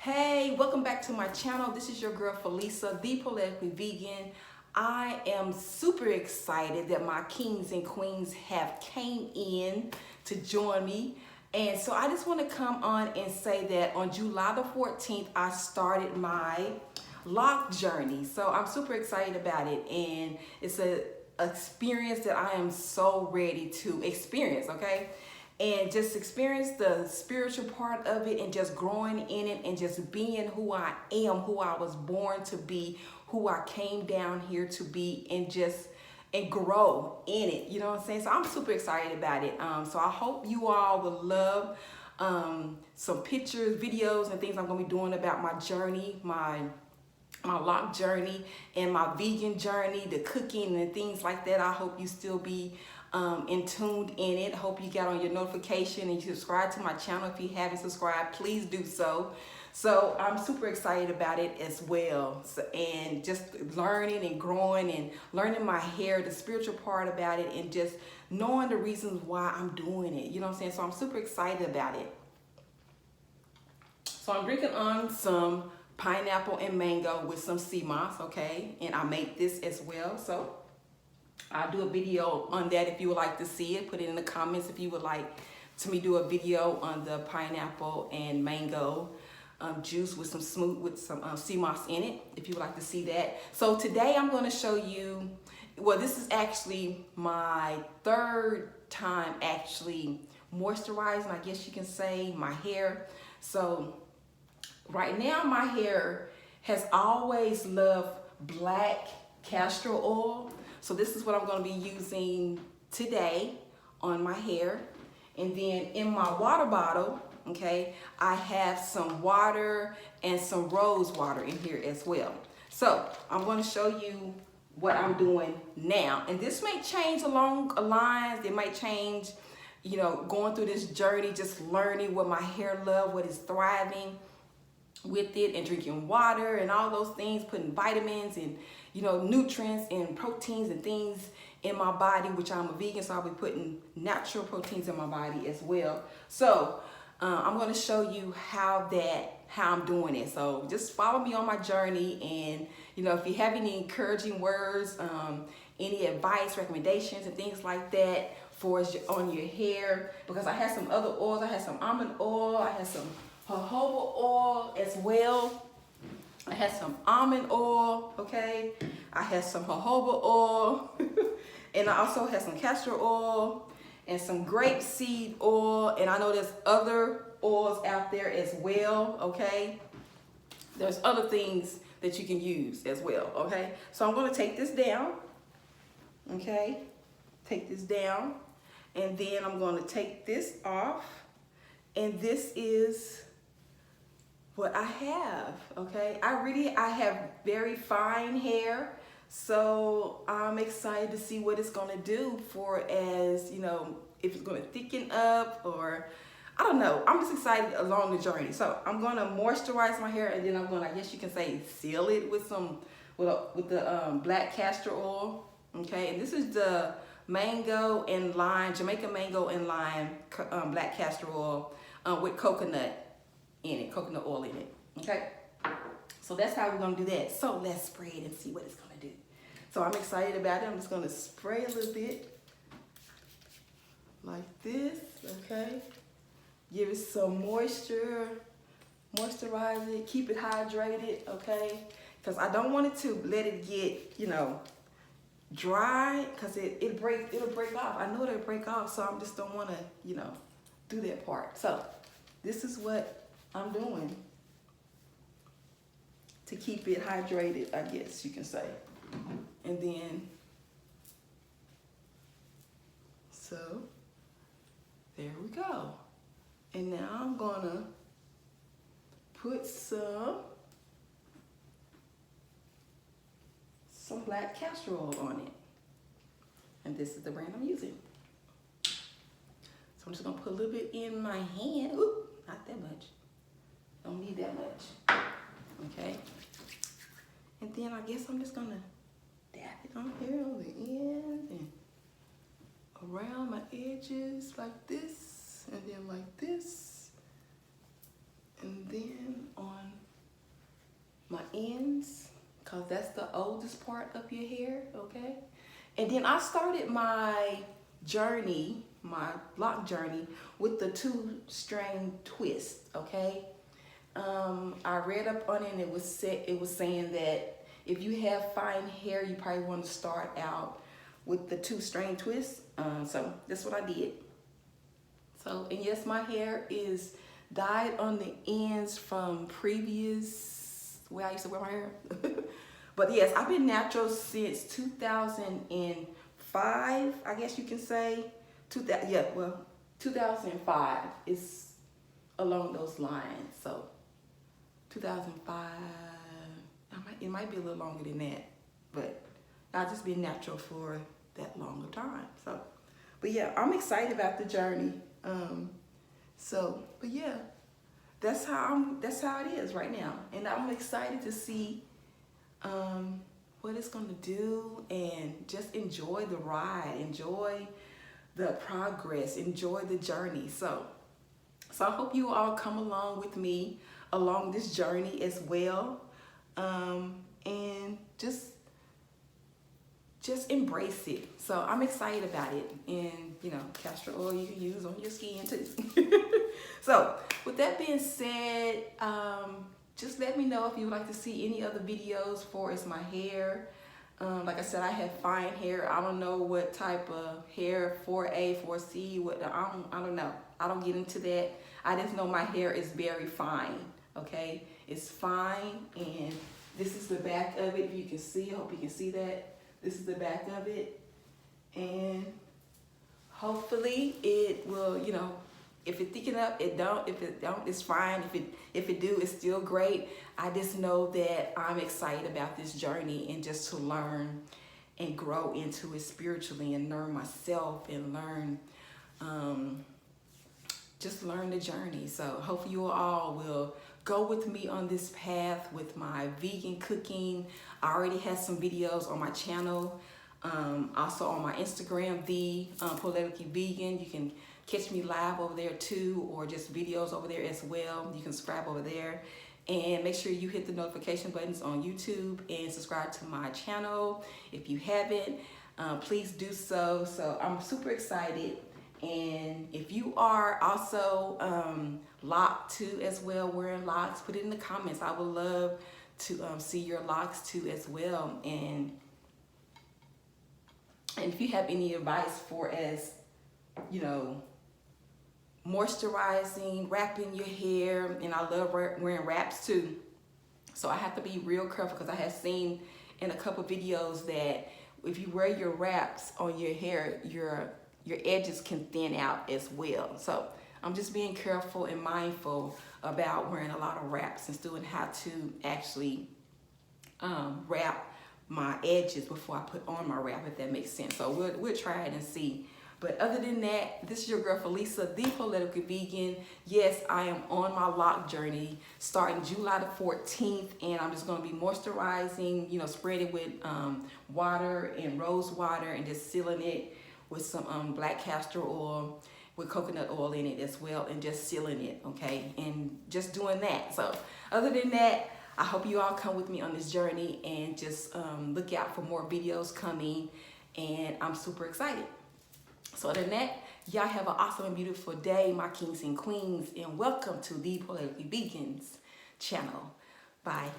Hey, welcome back to my channel. This is your girl Felisa, the Politically Vegan. I am super excited that my kings and queens have came in to join me. And so I just want to come on and say that on July the 14th, I started my lock journey. So I'm super excited about it. And it's an experience that I am so ready to experience, okay? And just experience the spiritual part of it and just growing in it and just being who I am, who I was born to be, who I came down here to be, and grow in it. You know what I'm saying? So I'm super excited about it. So I hope you all will love some pictures, videos, and things I'm gonna be doing about my journey, my lock journey and my vegan journey, the cooking and things like that. I hope you still be tuned in it. Hope you got on your notification and you subscribe to my channel. If you haven't subscribed, please do so. So I'm super excited about it as well. So, and just learning and growing and learning my hair, the spiritual part about it, and just knowing the reasons why I'm doing it. You know what I'm saying? So I'm super excited about it. So I'm drinking on some pineapple and mango with some sea moss, okay? And I made this as well. So I'll do a video on that if you would like to see it. Put it in the comments if you would like me do a video on the pineapple and mango juice with some sea moss in it, if you would like to see that. So today I'm going to show you, well, this is actually my third time actually moisturizing, I guess you can say, my hair. So right now my hair has always loved black castor oil. So this is what I'm going to be using today on my hair. And then in my water bottle, okay, I have some water and some rose water in here as well. So I'm going to show you what I'm doing now. And this may change along lines. It might change, you know, going through this journey, just learning what my hair loves, what is thriving with it, and drinking water and all those things, putting vitamins and, you know, nutrients and proteins and things in my body, which I'm a vegan, so I'll be putting natural proteins in my body as well. So I'm going to show you how I'm doing it. So just follow me on my journey, and you know, if you have any encouraging words, any advice, recommendations, and things like that for on your hair, because I have some other oils. I have some almond oil. I have some jojoba oil as well. I have some almond oil, okay? I have some jojoba oil. And I also have some castor oil and some grapeseed oil. And I know there's other oils out there as well, okay? There's other things that you can use as well, okay? So I'm gonna take this down, okay? Take this down. And then I'm gonna take this off. And this is what I have, okay? I have very fine hair, so I'm excited to see what it's gonna do for, as you know, if it's gonna thicken up, or I don't know. I'm just excited along the journey. So I'm gonna moisturize my hair, and then I'm gonna, I guess you can say, seal it with the black castor oil, okay? And this is the mango and lime, Jamaican mango and lime black castor oil with coconut oil in it, okay? So that's how we're gonna do that. So let's spray it and see what it's gonna do. So I'm excited about it. I'm just gonna spray a little bit like this, okay? Give it some moisture, moisturize it, keep it hydrated, okay? Because I don't want it to let it get, you know, dry, because it'll break off. I know it'll break off, so I just don't want to, you know, do that part. So this is what I'm doing to keep it hydrated, I guess you can say. And then, so there we go. And now I'm gonna put some black castor oil on it. And this is the brand I'm using. So I'm just gonna put a little bit in my hand. Ooh, not that much. Don't need that much, okay? And then I guess I'm just gonna dab it on here on the end and around my edges like this, and then like this, and then on because that's the oldest part of your hair, okay? And then I started my journey, my lock journey, with the 2-string twist, okay? I read up on it and it was saying that if you have fine hair, you probably want to start out with the 2-string twist. So that's what I did. So, and yes, my hair is dyed on the ends from previous where I used to wear my hair. But yes, I've been natural since 2005, I guess you can say. 2005 is along those lines. So 2005, it might be a little longer than that, but I've just been natural for that longer time. So, but yeah, I'm excited about the journey. But yeah, that's how it is right now, and I'm excited to see what it's gonna do, and just enjoy the ride, enjoy the progress, enjoy the journey. So I hope you all come along with me along this journey as well, and just embrace it. So I'm excited about it, and you know, castor oil you can use on your skin too. So with that being said, just let me know if you would like to see any other videos for my hair. Like I said, I have fine hair. I don't know what type of hair, 4A, 4C, I don't know. I don't get into that. I just know my hair is very fine, okay? It's fine, and this is the back of it. If you can see, I hope you can see that. This is the back of it, and hopefully it will, you know, if it thicken up, it don't. If it don't, it's fine. If it do, it's still great. I just know that I'm excited about this journey, and just to learn and grow into it spiritually, and learn myself, and learn, just learn the journey. So hopefully you all will go with me on this path with my vegan cooking. I already have some videos on my channel, also on my Instagram, Politically Vegan. You can catch me live over there too, or just videos over there as well. You can subscribe over there, and make sure you hit the notification buttons on YouTube, and subscribe to my channel if you haven't. Please do so. So I'm super excited. And if you are also locked too as well, wearing locks, put it in the comments. I would love to see your locks too as well. And if you have any advice for, as you know, moisturizing, wrapping your hair, and I love wearing wraps too. So I have to be real careful, because I have seen in a couple videos that if you wear your wraps on your hair, your edges can thin out as well. So I'm just being careful and mindful about wearing a lot of wraps, and still how to actually wrap my edges before I put on my wrap, if that makes sense. So we'll try it and see. But other than that, this is your girl Felisa, the Politically Vegan. Yes, I am on my lock journey starting July the 14th, and I'm just going to be moisturizing, you know, spread it with water and rose water, and just sealing it with some black castor oil with coconut oil in it as well, and just sealing it, okay? And just doing that. So other than that, I hope you all come with me on this journey, and just look out for more videos coming, and I'm super excited. So other than that, y'all have an awesome and beautiful day, my kings and queens, and welcome to the Politically Vegans channel. Bye.